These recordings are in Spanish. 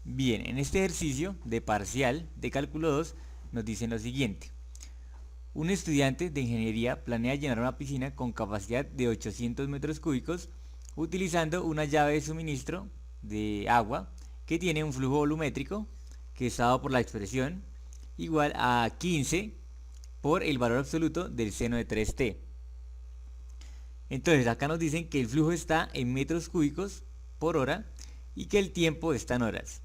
Bien, en este ejercicio de parcial de cálculo 2 nos dicen lo siguiente. Un estudiante de ingeniería planea llenar una piscina con capacidad de 800 metros cúbicos utilizando una llave de suministro de agua que tiene un flujo volumétrico que es dado por la expresión igual a 15 por el valor absoluto del seno de 3t. Entonces acá nos dicen que el flujo está en metros cúbicos por hora y que el tiempo está en horas.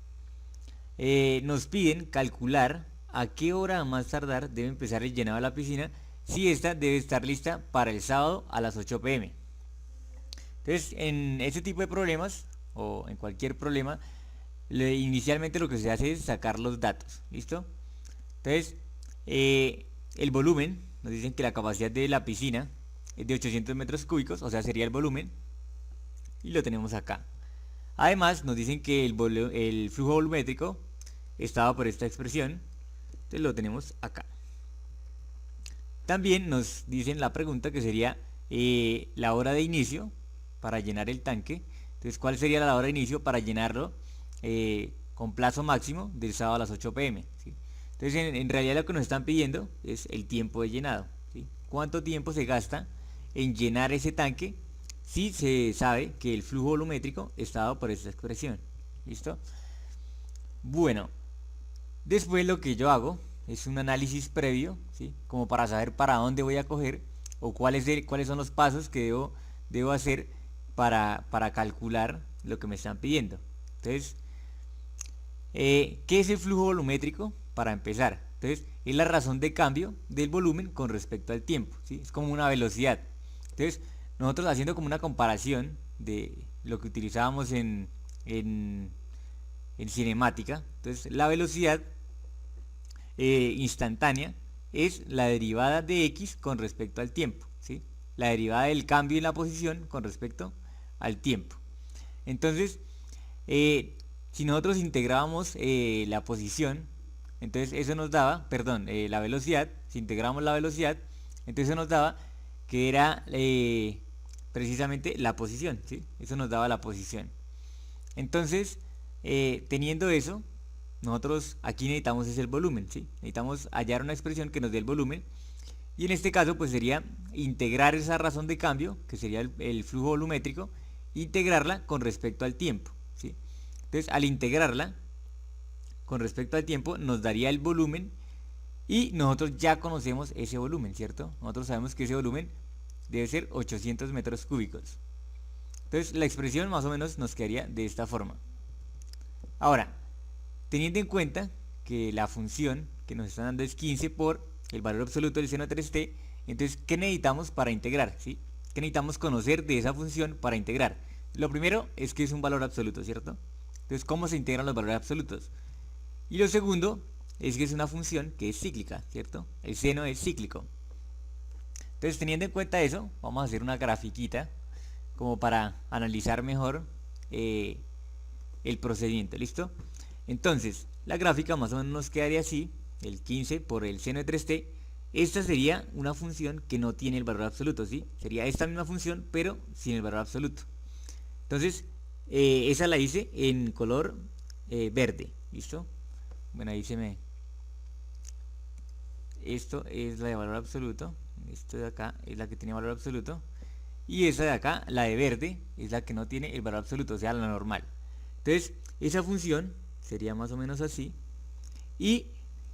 Nos piden calcular a qué hora a más tardar debe empezar el llenado de la piscina si esta debe estar lista para el sábado a las 8 p.m. Entonces, en este tipo de problemas, o en cualquier problema, inicialmente lo que se hace es sacar los datos, ¿listo? Entonces, el volumen, nos dicen que la capacidad de la piscina es de 800 metros cúbicos, o sea, sería el volumen, y lo tenemos acá. Además, nos dicen que el flujo volumétrico estaba por esta expresión, entonces lo tenemos acá. También nos dicen la pregunta que sería la hora de inicio para llenar el tanque. Entonces, ¿cuál sería la hora de inicio para llenarlo con plazo máximo del sábado a las 8 p.m.? ¿Sí? Entonces, en realidad lo que nos están pidiendo es el tiempo de llenado. ¿Sí? ¿Cuánto tiempo se gasta en llenar ese tanque si se sabe que el flujo volumétrico está dado por esta expresión? ¿Listo? Bueno, después lo que yo hago es un análisis previo, ¿sí? Como para saber para dónde voy a coger o cuáles son los pasos que debo hacer para calcular lo que me están pidiendo. Entonces, ¿qué es el flujo volumétrico? Para empezar, entonces es la razón de cambio del volumen con respecto al tiempo, ¿sí? Es como una velocidad. Entonces, nosotros haciendo como una comparación de lo que utilizábamos en cinemática, entonces la velocidad instantánea es la derivada de x con respecto al tiempo, ¿sí? La derivada del cambio en la posición con respecto al tiempo. Entonces, si nosotros integrábamos la posición, entonces eso nos daba, perdón, la velocidad, si integramos la velocidad, entonces eso nos daba que era precisamente la posición, ¿sí? Eso nos daba la posición. Entonces, teniendo eso, nosotros aquí necesitamos es el volumen, ¿sí? Necesitamos hallar una expresión que nos dé el volumen. Y en este caso pues sería integrar esa razón de cambio, que sería el flujo volumétrico, integrarla con respecto al tiempo, ¿sí? Entonces al integrarla con respecto al tiempo nos daría el volumen y nosotros ya conocemos ese volumen, ¿cierto? Nosotros sabemos que ese volumen debe ser 800 metros cúbicos. Entonces la expresión más o menos nos quedaría de esta forma. Ahora, teniendo en cuenta que la función que nos están dando es 15 por el valor absoluto del seno de 3t, entonces, ¿qué necesitamos para integrar? ¿Sí? ¿Qué necesitamos conocer de esa función para integrar? Lo primero es que es un valor absoluto, ¿cierto? Entonces, ¿cómo se integran los valores absolutos? Y lo segundo es que es una función que es cíclica, ¿cierto? El seno es cíclico. Entonces, teniendo en cuenta eso, vamos a hacer una grafiquita como para analizar mejor el procedimiento, ¿listo? Entonces, la gráfica más o menos nos quedaría así, el 15 por el seno de 3t. Esta sería una función que no tiene el valor absoluto, ¿sí? Sería esta misma función, pero sin el valor absoluto. Entonces, esa la hice en color verde, ¿listo? Bueno, ahí se me... Esto es la de valor absoluto, esto de acá es la que tiene valor absoluto, y esa de acá, la de verde, es la que no tiene el valor absoluto, o sea, la normal. Entonces, esa función sería más o menos así. ¿Y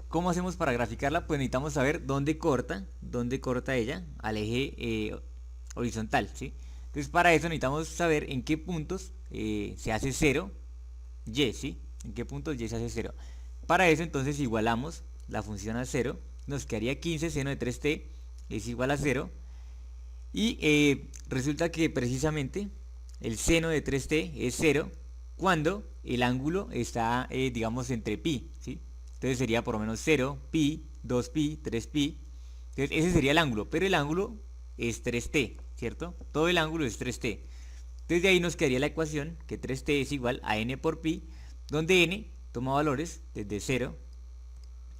cómo hacemos para graficarla? Pues necesitamos saber dónde corta ella al eje horizontal, ¿sí? Entonces para eso necesitamos saber en qué puntos se hace 0 y, ¿sí? En qué puntos y se hace 0. Para eso entonces igualamos la función a 0, nos quedaría 15 seno de 3t es igual a 0, y resulta que precisamente el seno de 3t es 0 cuando el ángulo está, digamos, entre pi, ¿sí? Entonces sería por lo menos 0, pi, 2pi, 3pi. Entonces ese sería el ángulo, pero el ángulo es 3t, ¿cierto? Todo el ángulo es 3t. Entonces de ahí nos quedaría la ecuación que 3t es igual a n por pi, donde n toma valores desde 0,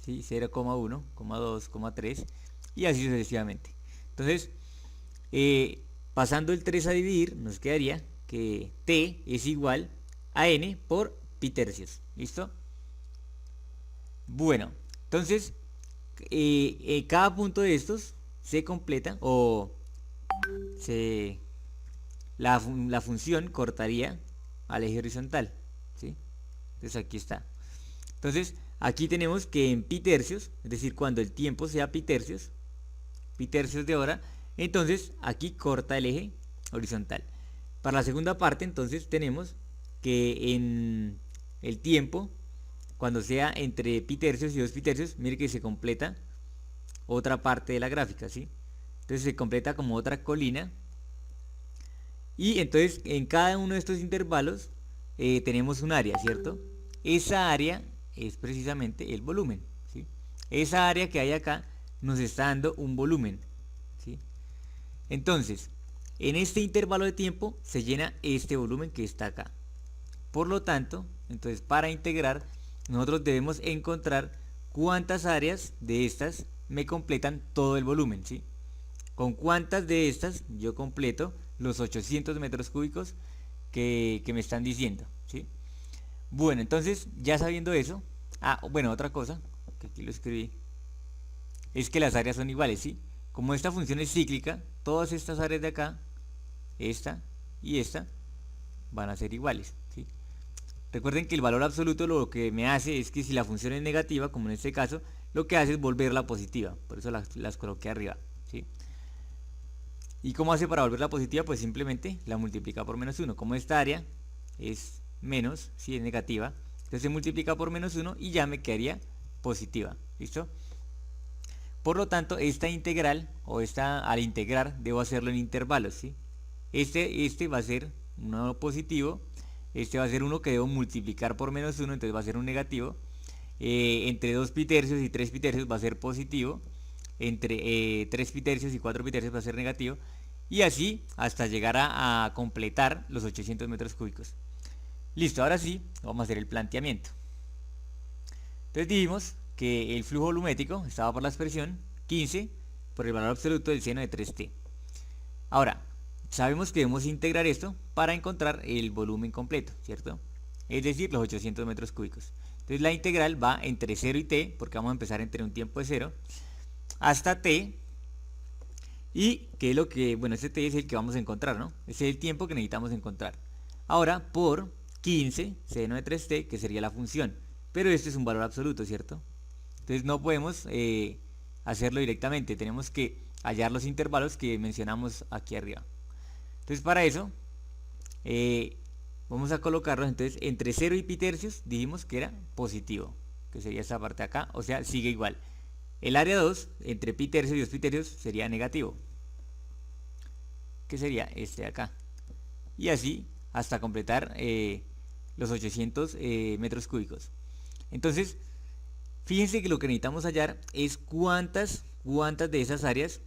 ¿sí? 0,1, 2, 3 y así sucesivamente. Entonces, pasando el 3 a dividir, nos quedaría que t es igual a n por pi tercios. ¿Listo? Bueno, entonces cada punto de estos se completa o la función cortaría al eje horizontal, ¿sí? Entonces aquí está. Entonces aquí tenemos que en pi tercios, es decir, cuando el tiempo sea pi tercios de hora, entonces aquí corta el eje horizontal. Para la segunda parte, entonces tenemos que en el tiempo, cuando sea entre pi tercios y 2 pi tercios, mire que se completa otra parte de la gráfica, ¿sí? Entonces se completa como otra colina. Y entonces en cada uno de estos intervalos tenemos un área, ¿cierto? Esa área es precisamente el volumen, ¿sí? Esa área que hay acá nos está dando un volumen, ¿sí? Entonces, en este intervalo de tiempo se llena este volumen que está acá. Por lo tanto, entonces para integrar, nosotros debemos encontrar cuántas áreas de estas me completan todo el volumen, ¿sí? Con cuántas de estas yo completo los 800 metros cúbicos que me están diciendo, ¿sí? Bueno, entonces ya sabiendo eso, bueno, otra cosa, que aquí lo escribí, es que las áreas son iguales, ¿sí? Como esta función es cíclica, todas estas áreas de acá, esta y esta, van a ser iguales, ¿sí? Recuerden que el valor absoluto lo que me hace es que si la función es negativa, como en este caso, lo que hace es volverla positiva, por eso las coloqué arriba, ¿sí? ¿Y cómo hace para volverla positiva? Pues simplemente la multiplica por menos 1. Como esta área es menos, si es negativa, entonces se multiplica por menos 1 y ya me quedaría positiva. ¿Listo? Por lo tanto, esta integral, o al integrar, debo hacerlo en intervalos, ¿sí? Este va a ser uno positivo, este va a ser uno que debo multiplicar por menos 1, entonces va a ser un negativo. Entre 2 pi tercios y 3 pi tercios va a ser positivo. Entre 3 pi tercios y 4 pi tercios va a ser negativo. Y así hasta llegar a completar los 800 metros cúbicos. Listo, ahora sí, vamos a hacer el planteamiento. Entonces dijimos que el flujo volumétrico estaba por la expresión 15 por el valor absoluto del seno de 3t. Ahora, sabemos que debemos integrar esto para encontrar el volumen completo, ¿cierto? Es decir, los 800 metros cúbicos. Entonces la integral va entre 0 y t, porque vamos a empezar entre un tiempo de 0, hasta t. Y que es lo que, bueno, este t es el que vamos a encontrar, ¿no? Ese es el tiempo que necesitamos encontrar. Ahora, por 15 seno de 3t, que sería la función. Pero este es un valor absoluto, ¿cierto? Entonces no podemos hacerlo directamente. Tenemos que hallar los intervalos que mencionamos aquí arriba. Entonces para eso, vamos a colocarlos entonces entre 0 y pi tercios. Dijimos que era positivo, que sería esta parte de acá, o sea, sigue igual. El área 2, entre pi tercios y 2 pi tercios, sería negativo, que sería este de acá. Y así hasta completar los 800 metros cúbicos. Entonces, fíjense que lo que necesitamos hallar es cuántas de esas áreas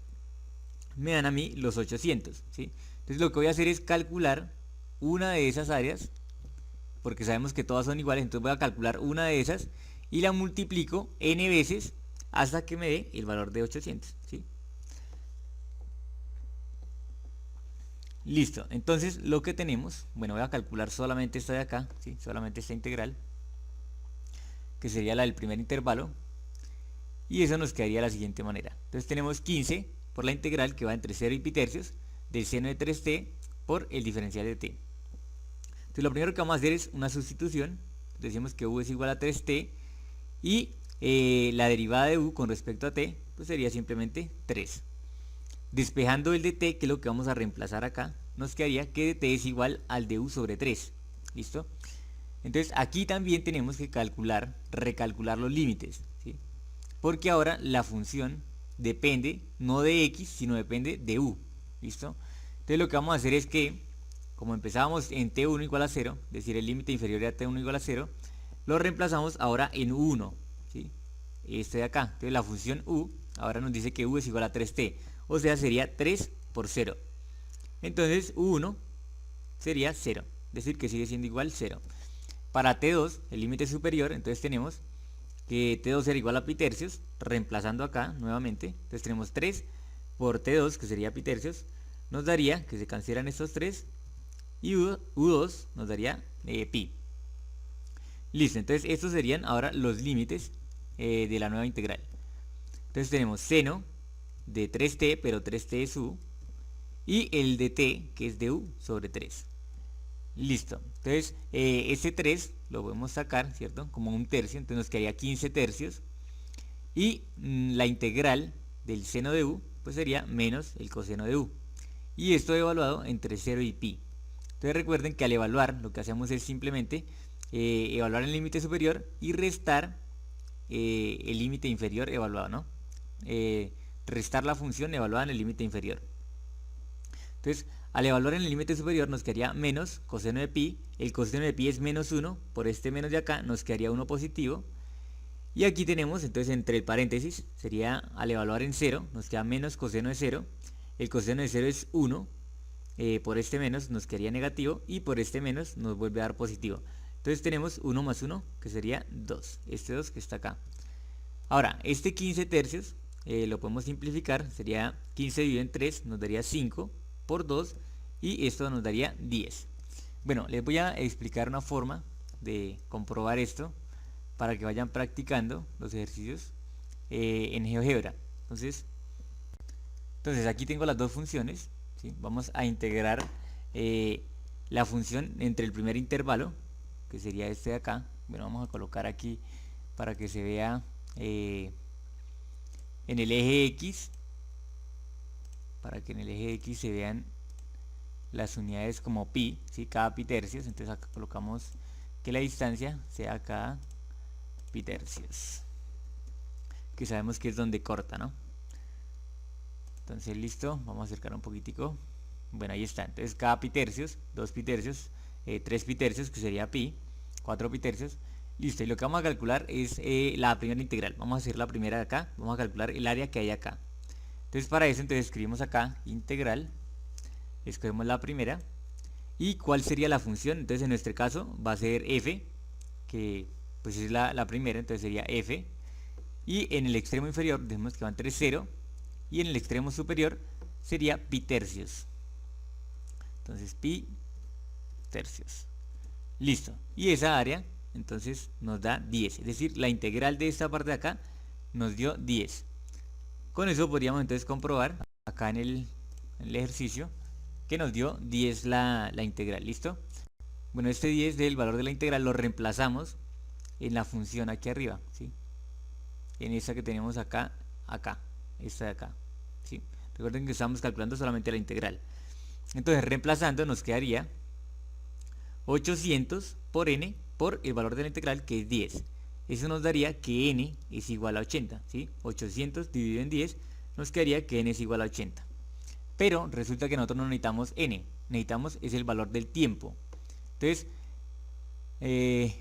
me dan a mí los 800, ¿sí? Entonces lo que voy a hacer es calcular una de esas áreas, porque sabemos que todas son iguales, entonces voy a calcular una de esas y la multiplico n veces hasta que me dé el valor de 800, ¿sí? Listo, entonces lo que tenemos, bueno, voy a calcular solamente esta de acá, ¿sí? Solamente esta integral, que sería la del primer intervalo, y eso nos quedaría de la siguiente manera. Entonces tenemos 15 por la integral que va entre 0 y pi tercios del seno de 3t por el diferencial de t. Entonces lo primero que vamos a hacer es una sustitución. Decimos que u es igual a 3t y la derivada de u con respecto a t pues sería simplemente 3. Despejando el de t, que es lo que vamos a reemplazar acá, nos quedaría que dt es igual al de u sobre 3. ¿Listo? Entonces aquí también tenemos que recalcular los límites, ¿sí? Porque ahora la función depende no de x, sino depende de u. ¿Listo? Entonces lo que vamos a hacer es que, como empezábamos en t1 igual a 0, es decir, el límite inferior a t1 igual a 0, lo reemplazamos ahora en u1, ¿sí? Este de acá. Entonces la función u ahora nos dice que u es igual a 3t, o sea, sería 3 por 0. Entonces u1 sería 0, es decir, que sigue siendo igual 0. Para t2, el límite superior, entonces tenemos que t2 será igual a pi tercios, reemplazando acá nuevamente. Entonces tenemos 3 por t2, que sería pi tercios, nos daría que se cancelan estos 3, y u2 nos daría pi. Listo, entonces estos serían ahora los límites de la nueva integral. Entonces tenemos seno de 3t, pero 3t es u, y el de t, que es de u sobre 3. Listo, entonces este 3 lo podemos sacar, ¿cierto? Como un tercio, entonces nos quedaría 15 tercios. Y la integral del seno de u, pues sería menos el coseno de u. Y esto evaluado entre 0 y pi. Entonces recuerden que al evaluar, lo que hacemos es simplemente evaluar el límite superior y restar el límite inferior evaluado, ¿no? Restar la función evaluada en el límite inferior. Entonces, al evaluar en el límite superior nos quedaría menos coseno de pi. El coseno de pi es menos 1, por este menos de acá nos quedaría 1 positivo. Y aquí tenemos, entonces entre el paréntesis, sería al evaluar en 0, nos queda menos coseno de 0. El coseno de 0 es 1, por este menos nos quedaría negativo y por este menos nos vuelve a dar positivo. Entonces tenemos 1 más 1, que sería 2, este 2 que está acá. Ahora, este 15 tercios lo podemos simplificar, sería 15 dividido en 3, nos daría 5 por 2 y esto nos daría 10. Bueno, les voy a explicar una forma de comprobar esto para que vayan practicando los ejercicios en GeoGebra. Entonces aquí tengo las dos funciones, ¿sí? Vamos a integrar la función entre el primer intervalo, que sería este de acá. Bueno, vamos a colocar aquí para que se vea en el eje X, para que en el eje X se vean las unidades como pi, ¿sí? Cada pi tercios. Entonces acá colocamos que la distancia sea cada pi tercios, que sabemos que es donde corta, ¿no? Entonces listo, vamos a acercar un poquitico. Bueno, ahí está. Entonces cada pi tercios, 2 pi tercios, 3 pi tercios, que sería pi, 4 pi tercios. Listo, y lo que vamos a calcular es la primera integral. Vamos a hacer la primera de acá, vamos a calcular el área que hay acá. Entonces para eso, entonces escribimos acá integral, escogemos la primera. ¿Y cuál sería la función? Entonces en nuestro caso va a ser f, que pues es la primera, entonces sería f. Y en el extremo inferior decimos que va entre 0 y en el extremo superior sería pi tercios. Entonces pi tercios. Listo. Y esa área entonces nos da 10. Es decir, la integral de esta parte de acá nos dio 10. Con eso podríamos entonces comprobar acá en el ejercicio que nos dio 10 la integral. ¿Listo? Bueno, este 10 del valor de la integral lo reemplazamos en la función aquí arriba, ¿sí? En esta que tenemos acá, esta de acá, ¿sí? Recuerden que estamos calculando solamente la integral. Entonces reemplazando nos quedaría 800 por n por el valor de la integral, que es 10. Eso nos daría que n es igual a 80, ¿sí? 800 dividido en 10 nos quedaría que n es igual a 80. Pero resulta que nosotros no necesitamos n, necesitamos es el valor del tiempo. Entonces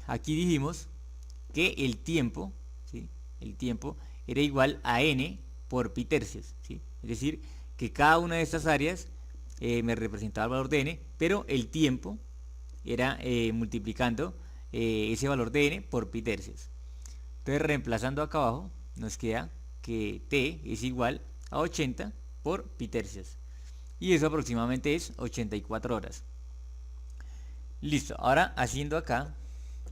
aquí dijimos que el tiempo, ¿sí? El tiempo era igual a n por pi tercios, ¿sí? Es decir, que cada una de estas áreas me representaba el valor de n, pero el tiempo era multiplicando ese valor de n por pi tercios. Entonces reemplazando acá abajo nos queda que t es igual a 80 por pi tercios, y eso aproximadamente es 84 horas. Listo, ahora haciendo acá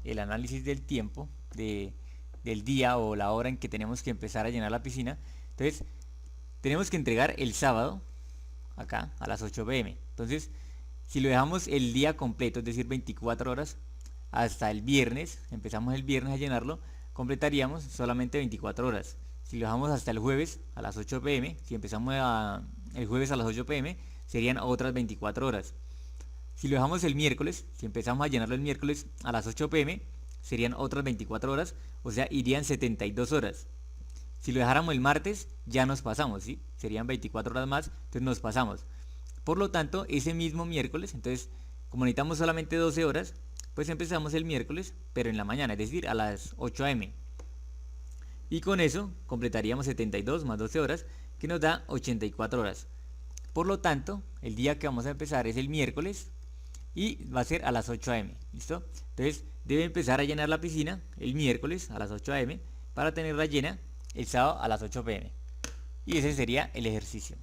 el análisis del tiempo del día o la hora en que tenemos que empezar a llenar la piscina. Entonces tenemos que entregar el sábado acá a las 8 pm. Entonces si lo dejamos el día completo, es decir 24 horas, hasta el viernes, empezamos el viernes a llenarlo, completaríamos solamente 24 horas. Si lo dejamos hasta el jueves a las 8 pm, si empezamos el jueves a las 8 pm, serían otras 24 horas. Si lo dejamos el miércoles, si empezamos a llenarlo el miércoles a las 8 pm, serían otras 24 horas, o sea, irían 72 horas. Si lo dejáramos el martes, ya nos pasamos, ¿sí? Serían 24 horas más, entonces nos pasamos. Por lo tanto, ese mismo miércoles, entonces, como necesitamos solamente 12 horas, pues empezamos el miércoles, pero en la mañana, es decir, a las 8 am. Y con eso completaríamos 72 más 12 horas, que nos da 84 horas. Por lo tanto, el día que vamos a empezar es el miércoles y va a ser a las 8 am. ¿Listo? Entonces, debe empezar a llenar la piscina el miércoles a las 8 am para tenerla llena el sábado a las 8 pm. Y ese sería el ejercicio.